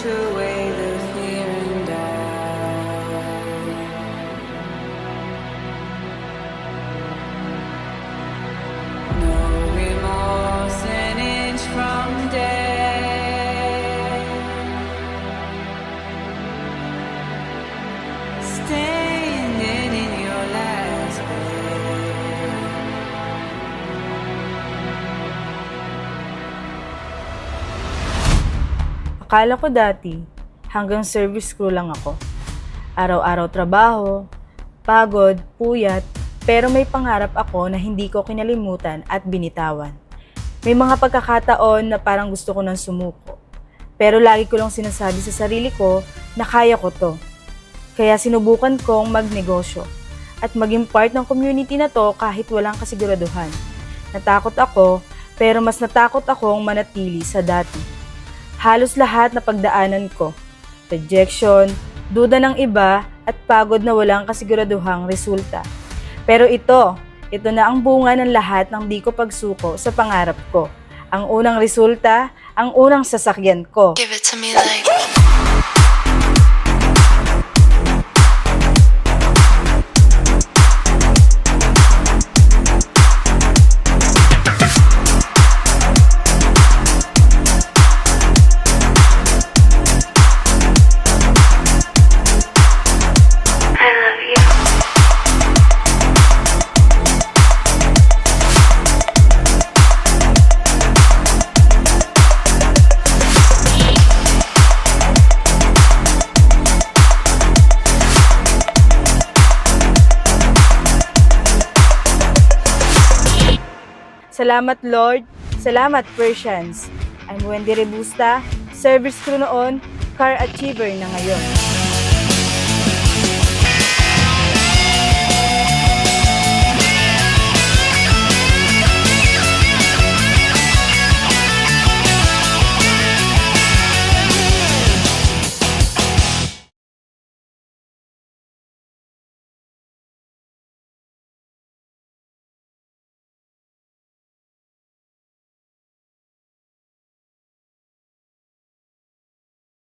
push away the fear and doubt. No remorse an inch from death. Standing in your last breath. Akala ko dati, hanggang service crew lang ako. Araw-araw trabaho, pagod, puyat, pero may pangarap ako na hindi ko kinalimutan at binitawan. May mga pagkakataon na parang gusto ko nang sumuko. Pero lagi ko lang sinasabi sa sarili ko na kaya ko to. Kaya sinubukan kong magnegosyo at maging part ng community na to kahit walang kasiguraduhan. Natakot ako, pero mas natakot akong manatili sa dati. Halos lahat na pagdaanan ko, rejection, duda ng iba at pagod na walang kasiguraduhang resulta. Pero ito na ang bunga ng lahat ng di ko pagsuko sa pangarap ko. Ang unang resulta, ang unang sasakyan ko. Give it to me like I love you. Salamat Lord, salamat Persians. I'm Wendy Rebusta, service crew noon, car achiever na ngayon.